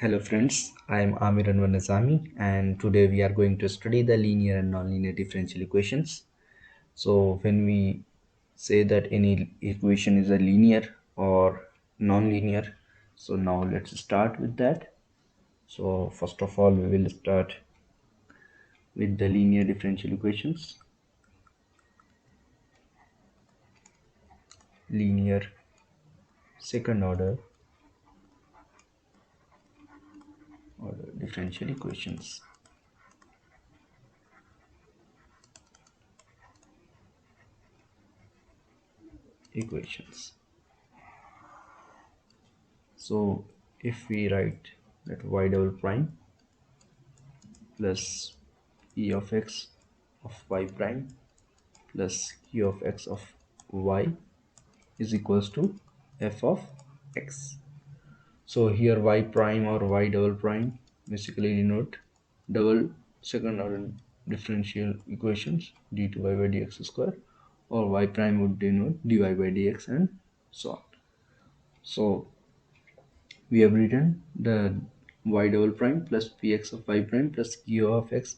Hello friends, I am Amir Anwar and today we are going to study the linear and nonlinear differential equations. So when we say that any equation is a linear or nonlinear, so now let's start with that. So first of all we will start with the linear differential equations. Linear second order differential equations. So if we write that y double prime plus e of x of y prime plus q of x of y is equals to f of x. So here y prime or y double prime basically denote double second order differential equations dy by dx square, or y prime would denote dy by dx and so on. So we have written the y double prime plus px of y prime plus q of x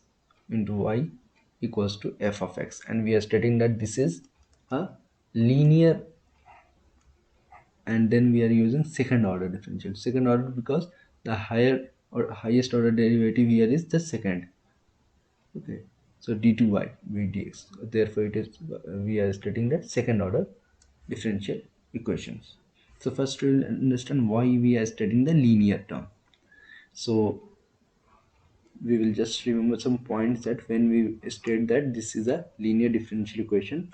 into y equals to f of x, and we are stating that this is a linear, and then we are using second order differential because the higher or highest order derivative here is the second. Okay, so d2y by dx, therefore it is we are stating that second order differential equations. So first we'll understand why we are studying the linear term. So we will just remember some points that when we state that this is a linear differential equation.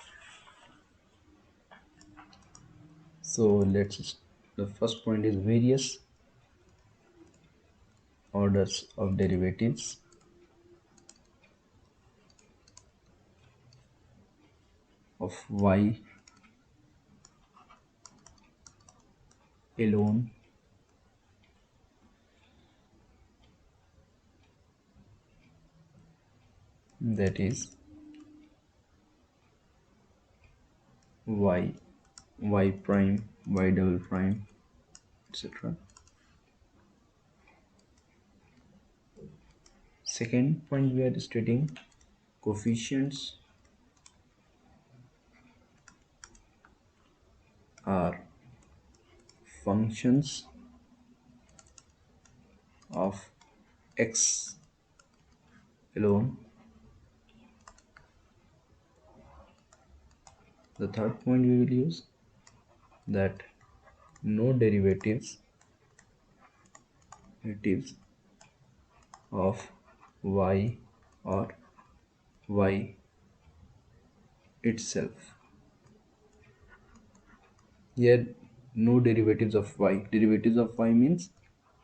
So the first point is various orders of derivatives of y alone that is y, y prime, y double prime, etc. Second point, we are stating coefficients are functions of x alone. The third point we will use that no derivatives of y or y itself. Here no derivatives of y. Derivatives of y means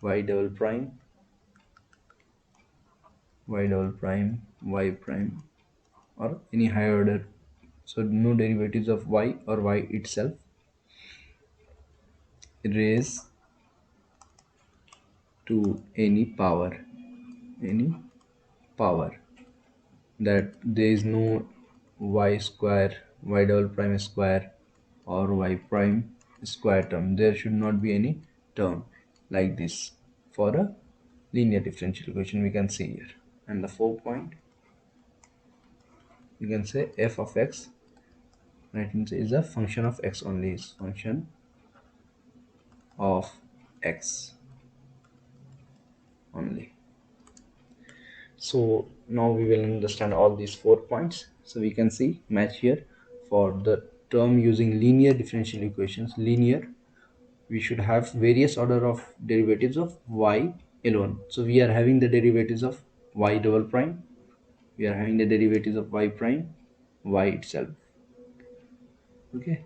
y double prime, y prime, or any higher order. So no derivatives of y or y itself raised to any power, that there is no y square, y double prime square, or y prime square term. There should not be any term like this for a linear differential equation, we can see here. And the fourth point, you can say f of x, right, is a function of x only, is function of x only. So now we will understand all these 4 points. So we can see match here for the term using linear differential equations. Linear, we should have various order of derivatives of y alone. So we are having the derivatives of y double prime, we are having the derivatives of y prime, y itself. Okay,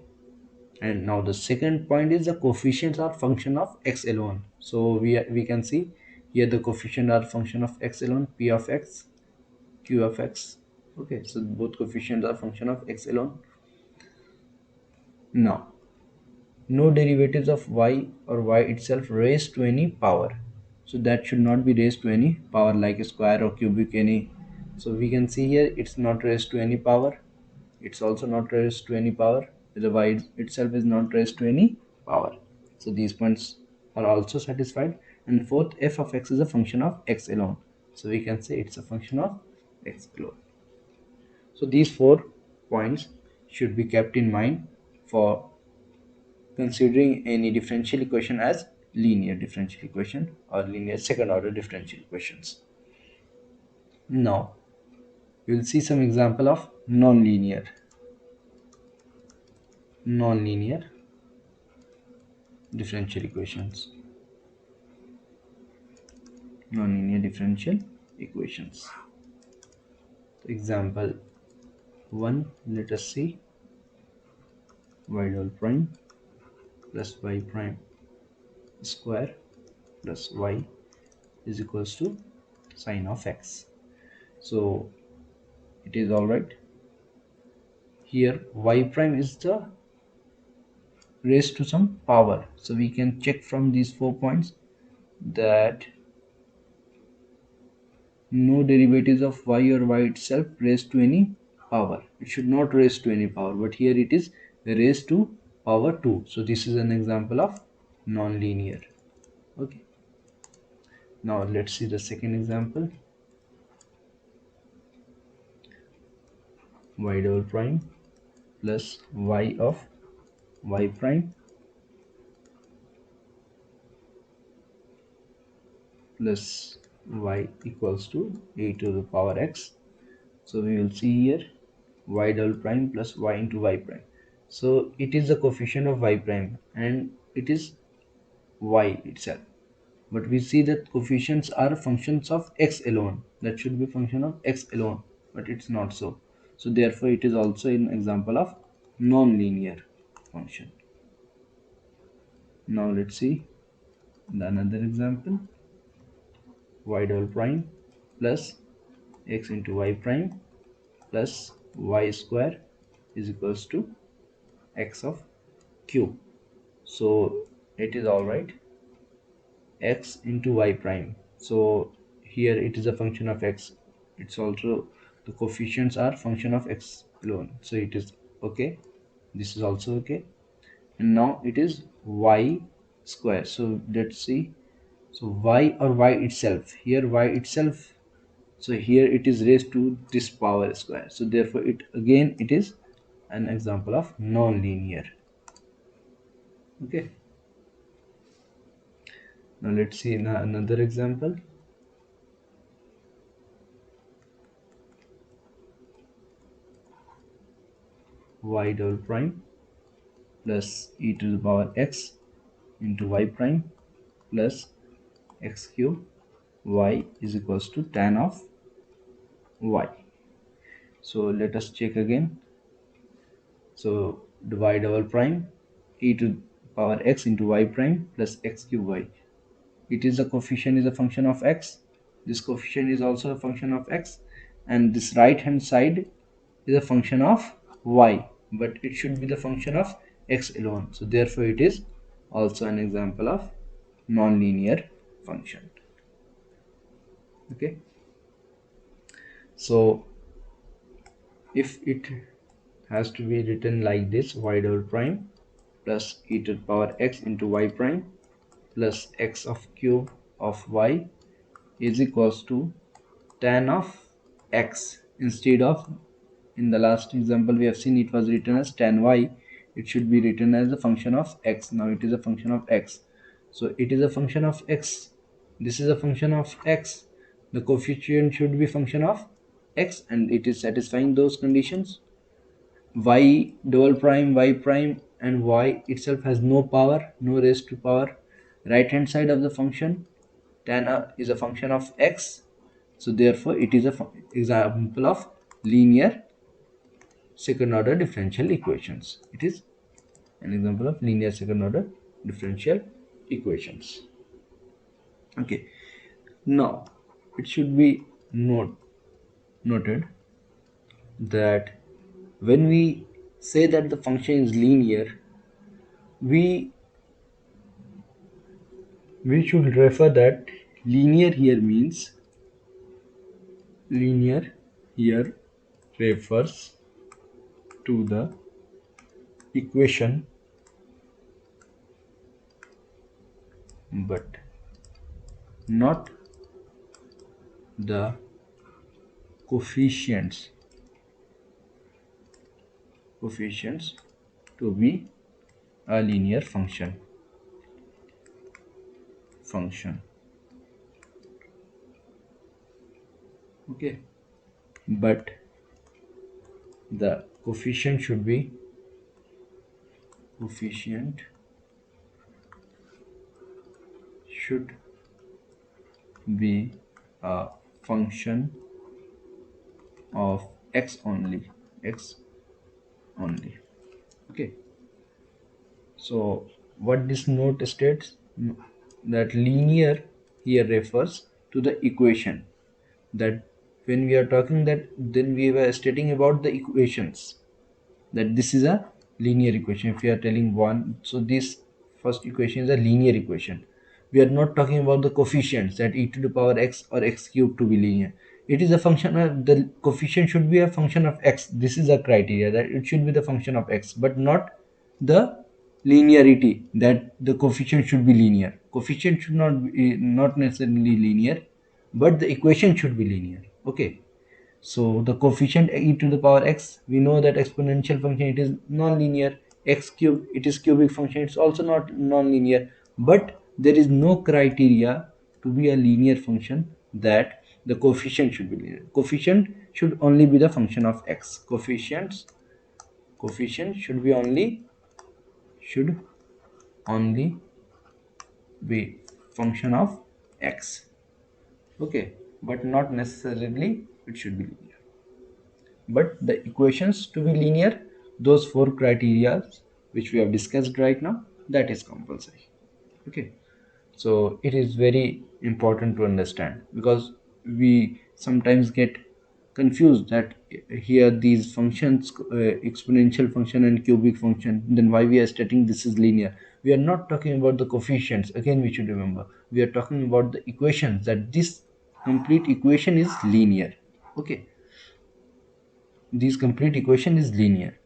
and now the second point is the coefficients are function of x alone. So we can see here the coefficient are function of x alone, p of x, q of x. Okay, so both coefficients are function of x alone. Now no derivatives of y or y itself raised to any power, so that should not be raised to any power like square or cubic any. So we can see here it's not raised to any power, it's also not raised to any power, the y itself is not raised to any power. So these points are also satisfied. and fourth, f of x is a function of x alone. So we can say it's a function of x alone. So these 4 points should be kept in mind for considering any differential equation as linear differential equation or linear second order differential equations. Now we will see some example of non-linear differential equations. Non-linear differential equations. Example 1, let us see y double prime plus y prime square plus y is equals to sine of x. So it is alright. Here y prime is the raised to some power. So we can check from these 4 points that no derivatives of y or y itself raised to any power. It should not raise to any power, but here it is raised to power 2. So this is an example of non-linear. Okay. Now let's see the second example. Y double prime plus y of y prime plus y equals to e to the power x. So we will see here y double prime plus y into y prime. So it is the coefficient of y prime and it is y itself. But we see that coefficients are functions of x alone. That should be function of x alone, but it's not so. So therefore it is also an example of non-linear function. Now let's see the another example. Y double prime plus x into y prime plus y square is equals to x of q. So it is alright, x into y prime. So here it is a function of x. It's also the coefficients are function of x alone. So it is okay. This is also okay. And now it is y square. So let's see. So y or y itself. Here y itself. So here it is raised to this power square. So therefore it is an example of non-linear. Okay. Now let's see another example. Y double prime plus e to the power x into y prime plus x cube y is equals to tan of y. So let us check again. So the y double prime e to the power x into y prime plus x cube y. It is a coefficient is a function of x. This coefficient is also a function of x, and this right hand side is a function of y, but it should be the function of x alone. So therefore it is also an example of non-linear function. Okay, so if it has to be written like this, y double prime plus e to the power x into y prime plus x of cube of y is equals to tan of x. Instead of, in the last example we have seen it was written as tan y, it should be written as a function of x. Now it is a function of x. So it is a function of x. This is a function of x. The coefficient should be function of x, and it is satisfying those conditions. Y double prime, y prime, and y itself has no power, no raised to power. Right hand side of the function tan is a function of x. So therefore it is a example of linear second order differential equations. It is an example of linear second order differential equations. Okay, now it should be noted that when we say that the function is linear, we should refer that linear here refers to the equation, but not the coefficients coefficients to be a linear function. Okay, but the coefficient should be a function of x only. Okay, so what this note states, that linear here refers to the equation, that when we are talking that, then we were stating about the equations, that this is a linear equation. If we are telling one, so this first equation is a linear equation. We are not talking about the coefficients, that e to the power x or x cubed to be linear. It is a function of, the coefficient should be a function of x. This is a criteria, that it should be the function of x, but not the linearity, that the coefficient should be linear. Coefficient should not necessarily linear, but the equation should be linear. Okay, so the coefficient e to the power x, we know that exponential function, it is non-linear. X cube, it is cubic function, it's also not non-linear. But there is no criteria to be a linear function that the coefficient should be linear. Coefficient should only be the function of x. Coefficient should only be function of x. Okay, but not necessarily it should be linear. But the equations to be linear, those four criteria which we have discussed right now, that is compulsory. Okay, so it is very important to understand, because we sometimes get confused that here these functions, exponential function and cubic function, then why we are stating this is linear. We are not talking about the coefficients. Again, we should remember, we are talking about the equations, that this complete equation is linear. Okay, this complete equation is linear.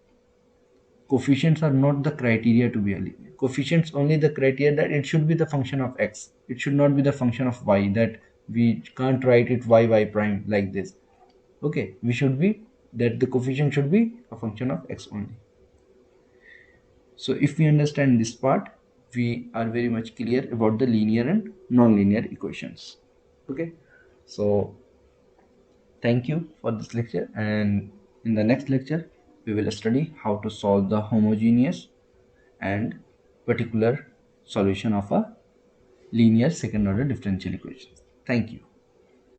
Coefficients are not the criteria to be a linear. Coefficients only the criteria that it should be the function of x. It should not be the function of y, that we can't write it y prime like this. Okay, we should be, that the coefficient should be a function of x only. So if we understand this part, we are very much clear about the linear and non-linear equations. Okay, so thank you for this lecture, and in the next lecture we will study how to solve the homogeneous and particular solution of a linear second order differential equation. Thank you.